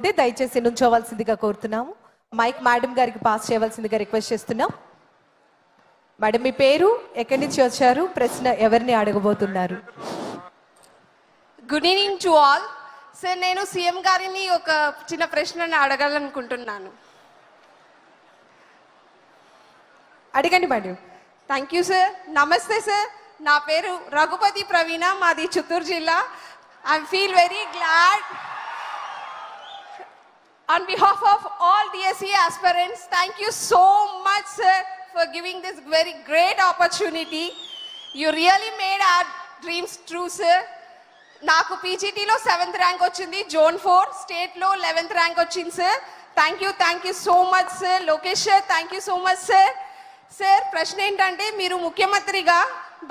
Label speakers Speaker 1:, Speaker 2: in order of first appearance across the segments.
Speaker 1: ఉంటే దయచేసి నుంచోవలసిందిగా కోరుతున్నాము. మైక్ మేడం గారికి పాస్ చేయవలసిందిగా రిక్వెస్ట్ చేస్తున్నాం. మేడం, మీ పేరు, ఎక్కడి నుంచి వచ్చారు, ప్రశ్న ఎవరిని అడగబోతున్నారు?
Speaker 2: Good evening to all. Sir, నేను సీఎం గారిని ఒక చిన్న ప్రశ్నని అడగాలనుకుంటున్నాను.
Speaker 1: అడగండి మేడం.
Speaker 2: Thank you sir. నమస్తే సార్, నా పేరు రఘుపతి ప్రవీణ, మాది చిత్తూరు జిల్లా. I feel very glad on behalf of all DSE aspirants. Thank you so much sir for giving this very great opportunity. You really made our dreams true sir. నాకు పీజీటీలో 7th rank వచ్చింది, zone 4 స్టేట్లో 11th rank వచ్చింది sir. Thank you so much sir. Lokesh sir, thank you so much sir. Sir, ప్రశ్న ఏంటంటే, మీరు ముఖ్యమంత్రిగా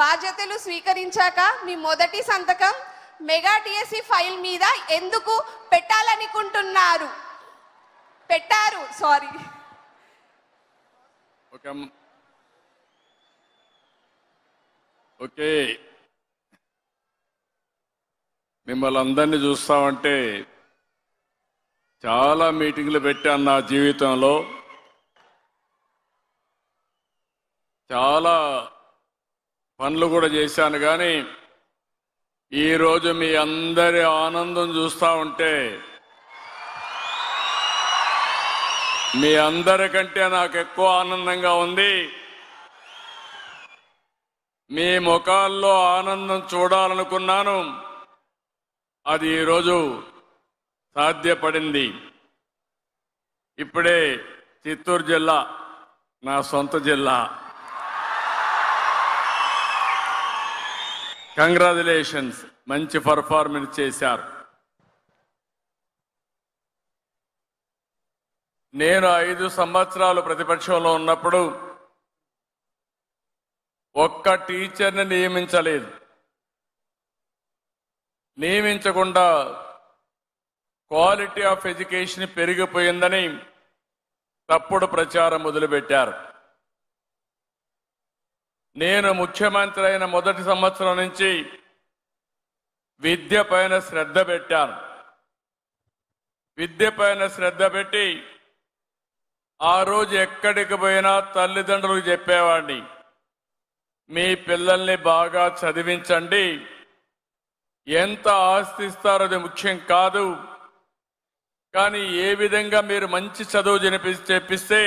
Speaker 2: బాధ్యతలు స్వీకరించాక మీ మొదటి సంతకం మెగా డిఎస్సి ఫైల్ మీద ఎందుకు పెట్టాలనుకుంటున్నారు? పెట్టారు, సారీ.
Speaker 3: ఓకే, మిమ్మల్ని అందరినీ చూస్తామంటే చాలా మీటింగ్లు పెట్టాను నా జీవితంలో. చాలా పనులు కూడా చేశాను. కానీ ఈరోజు మీ అందరి ఆనందం చూస్తూ ఉంటే మీ అందరికంటే నాకు ఎక్కువ ఆనందంగా ఉంది. మీ ముఖాల్లో ఆనందం చూడాలనుకున్నాను, అది ఈరోజు సాధ్యపడింది. ఇప్పుడే చిత్తూరు జిల్లా నా సొంత జిల్లా. కంగ్రాచులేషన్స్, మంచి పర్ఫార్మెన్స్ చేశారు. నేను 5 సంవత్సరాలు ప్రతిపక్షంలో ఉన్నప్పుడు ఒక్క టీచర్ని నియమించలేదు. నియమించకుండా క్వాలిటీ ఆఫ్ ఎడ్యుకేషన్ పెరిగిపోయిందని తప్పుడు ప్రచారం మొదలుపెట్టారు. నేను ముఖ్యమంత్రి అయిన మొదటి సంవత్సరం నుంచి విద్య పైన శ్రద్ధ పెట్టాను. విద్య పైన శ్రద్ధ పెట్టి ఆ రోజు ఎక్కడికి పోయినా తల్లిదండ్రులకు చెప్పేవాడిని, మీ పిల్లల్ని బాగా చదివించండి, ఎంత ఆస్తి ఇస్తారో అది ముఖ్యం కాదు, కానీ ఏ విధంగా మీరు మంచి చదువు చెప్పిస్తే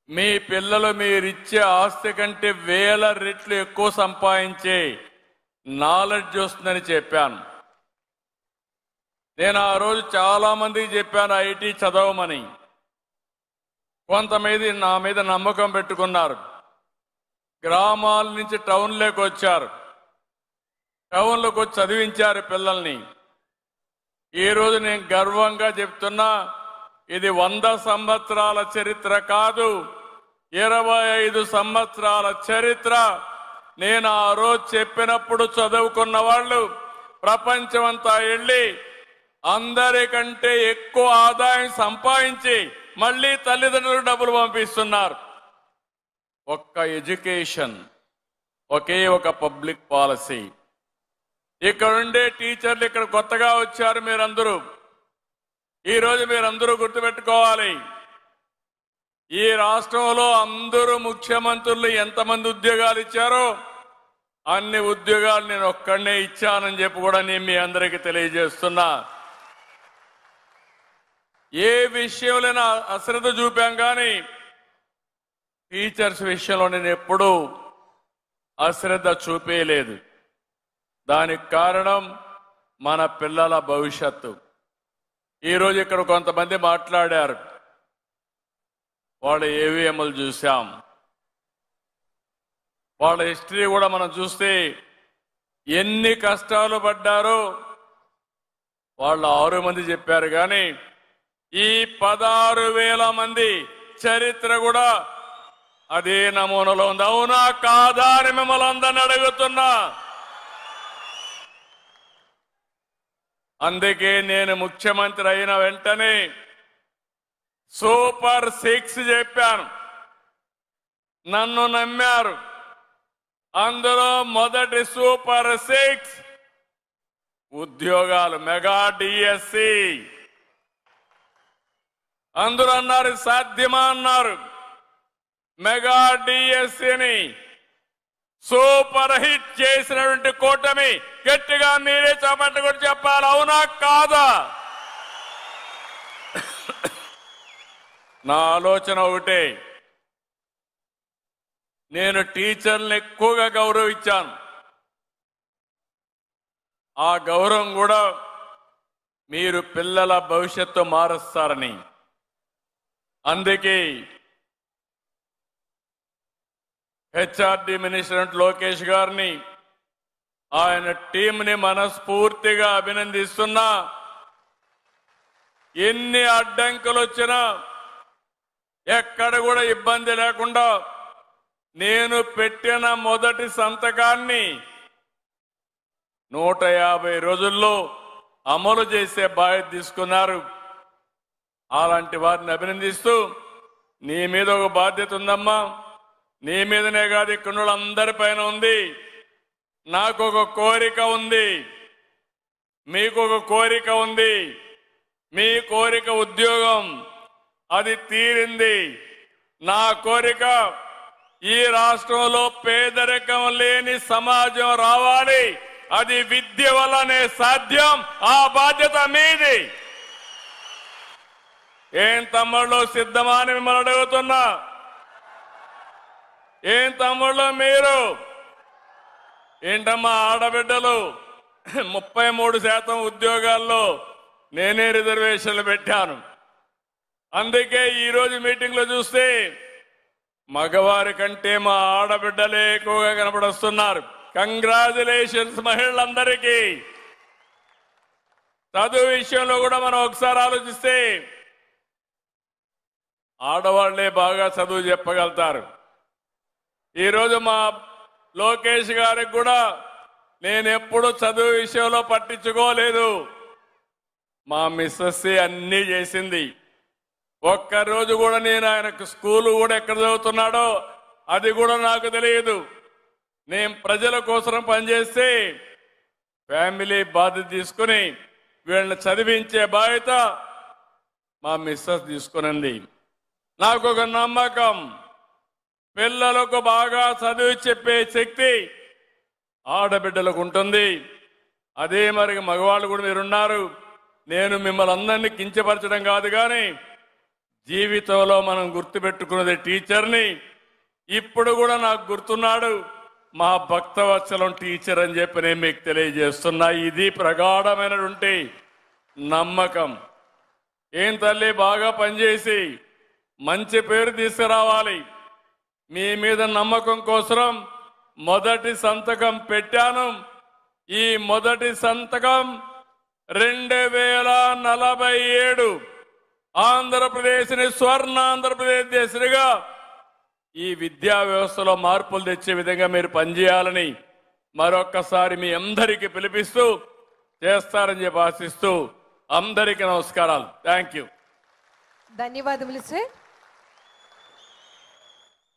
Speaker 3: మీ పిల్లలు మీరిచ్చే ఆస్తి కంటే 1000 రెట్లు ఎక్కువ సంపాదించే నాలెడ్జ్ వస్తుందని చెప్పాను. నేను ఆ రోజు చాలా మందికి చెప్పాను ఐటీ చదవమని. కొంతమంది నా మీద నమ్మకం పెట్టుకున్నారు. గ్రామాల నుంచి టౌన్లోకి వచ్చారు, టౌన్లోకి వచ్చి చదివించారు పిల్లల్ని. ఈరోజు నేను గర్వంగా చెప్తున్నా, ఇది 100 సంవత్సరాల చరిత్ర కాదు, 25 సంవత్సరాల చరిత్ర. నేను ఆ రోజు చెప్పినప్పుడు చదువుకున్న వాళ్ళు ప్రపంచమంతా వెళ్ళి అందరికంటే ఎక్కువ ఆదాయం సంపాదించి మళ్ళీ తల్లిదండ్రులకు డబ్బులు పంపిస్తున్నారు. ఒక్క ఎడ్యుకేషన్, ఒకే ఒక పబ్లిక్ పాలసీ. ఇక్కడ ఉండే టీచర్లు ఇక్కడ కొత్తగా వచ్చారు మీరందరూ. ఈరోజు మీరందరూ గుర్తుపెట్టుకోవాలి, ఈ రాష్ట్రంలో అందరూ ముఖ్యమంత్రులు ఎంతమంది ఉద్యోగాలు ఇచ్చారో అన్ని ఉద్యోగాలు నేను ఒక్కడనే ఇచ్చానని చెప్పి కూడా నేను మీ అందరికీ తెలియజేస్తున్నా. ఏ విషయంలోనైనా అశ్రద్ధ చూపాం, కానీ టీచర్స్ విషయంలో నేను ఎప్పుడూ అశ్రద్ధ చూపేయలేదు. దానికి కారణం మన పిల్లల భవిష్యత్తు. ఈరోజు ఇక్కడ కొంతమంది మాట్లాడారు, వాళ్ళ ఏవిఎంలు చూసాం, వాళ్ళ హిస్టరీ కూడా మనం చూస్తే ఎన్ని కష్టాలు పడ్డారో వాళ్ళు 6 మంది చెప్పారు. కానీ ఈ 16,000 మంది చరిత్ర కూడా అదే నమూనాలో ఉంది. అవునా కాదా అని మిమ్మల్ని అందరిని అడుగుతున్నా. అందుకే నేను ముఖ్యమంత్రి అయిన వెంటనే సూపర్ 6 చెప్పాను, నన్ను నమ్మారు. అందులో మొదటి సూపర్ 6 ఉద్యోగాలు, మెగా డిఎస్సి. అందరూ అన్నారు సాధ్యమా అన్నారు. మెగా డిఎస్సిని సూపర్ హిట్ చేసినటువంటి కూటమి గట్టిగా మీరే చేపట్టు కూడా చెప్పాలి. అవునా కాదా? నా ఆలోచన ఒకటే, నేను టీచర్లను ఎక్కువగా గౌరవించాను. ఆ గౌరవం కూడా మీరు పిల్లల భవిష్యత్తు మారుస్తారని. అందుకే హెచ్ఆర్డి మినిస్టర్ లోకేష్ గారిని, ఆయన టీంని మనస్ఫూర్తిగా అభినందిస్తున్నా. ఎన్ని అడ్డంకులు వచ్చినా ఎక్కడ కూడా ఇబ్బంది లేకుండా నేను పెట్టిన మొదటి సంతకాన్ని 150 రోజుల్లో అమలు చేసే బాధ్యత తీసుకున్నారు. అలాంటి వారిని అభినందిస్తూ, నీ మీద ఒక బాధ్యత ఉందమ్మా. నీ మీదనే కాదు, ఇక్కడ అందరి పైన ఉంది. నాకు ఒక కోరిక ఉంది, మీకు ఒక కోరిక ఉంది. మీ కోరిక ఉద్యోగం, అది తీరింది. నా కోరిక ఈ రాష్ట్రంలో పేదరికం లేని సమాజం రావాలి. అది విద్య వల్లనే సాధ్యం. ఆ బాధ్యత మీది. ఏం తమ్ముళ్ళు సిద్ధమా అని మిమ్మల్ని అడుగుతున్నా. ఏం తమ్ముళ్ళు మీరు? ఏంటమ్మా ఆడబిడ్డలు 33% ఉద్యోగాల్లో నేనే రిజర్వేషన్లు పెట్టాను. అందుకే ఈరోజు మీటింగ్ లో చూస్తే మగవారి కంటే మా ఆడబిడ్డలే ఎక్కువగా కనపడొస్తున్నారు. కంగ్రాచులేషన్స్ మహిళలందరికీ. చదువు విషయంలో కూడా మనం ఒకసారి ఆలోచిస్తే ఆడవాళ్లే బాగా చదువు చెప్పగలుగుతారు. ఈరోజు మా లోకేష్ గారికి కూడా నేను ఎప్పుడు చదువు విషయంలో పట్టించుకోలేదు. మా మిస్సెస్ అన్నీ చేసింది. ఒక్కరోజు కూడా నేను ఆయనకు స్కూలు కూడా ఎక్కడ చదువుతున్నాడో అది కూడా నాకు తెలియదు. నేను ప్రజల కోసం పనిచేస్తే ఫ్యామిలీ బాధ్యత తీసుకుని వీళ్ళని చదివించే బాధ్యత మా మిస్సెస్ తీసుకునింది. నాకు ఒక నమ్మకం, పిల్లలకు బాగా చదివి చెప్పే శక్తి ఆడబిడ్డలకు ఉంటుంది. అదే మరి మగవాళ్ళు కూడా మీరున్నారు. నేను మిమ్మల్ని అందరినీ కించపరచడం కాదు, కానీ జీవితంలో మనం గుర్తుపెట్టుకున్నది టీచర్ని. ఇప్పుడు కూడా నాకు గుర్తున్నాడు మా భక్తవత్సలం టీచర్ అని చెప్పి నేను మీకు తెలియజేస్తున్నా. ఇది ప్రగాఢమైనటువంటి నమ్మకం. ఏం తల్లి, బాగా పనిచేసి మంచి పేరు తీసుకురావాలి. మీ మీద నమ్మకం కోసం మొదటి సంతకం పెట్టాను. ఈ మొదటి సంతకం 2047 ఆంధ్రప్రదేశ్ని స్వర్ణాంధ్రప్రదేశ్ దేశంగా ఈ విద్యా వ్యవస్థలో మార్పులు తెచ్చే విధంగా మీరు పనిచేయాలని మరొక్కసారి మీ అందరికీ పిలిపిస్తూ చేస్తారని చెప్పి ఆశిస్తూ అందరికీ నమస్కారాలు. Thank you.
Speaker 1: ధన్యవాదములు సార్.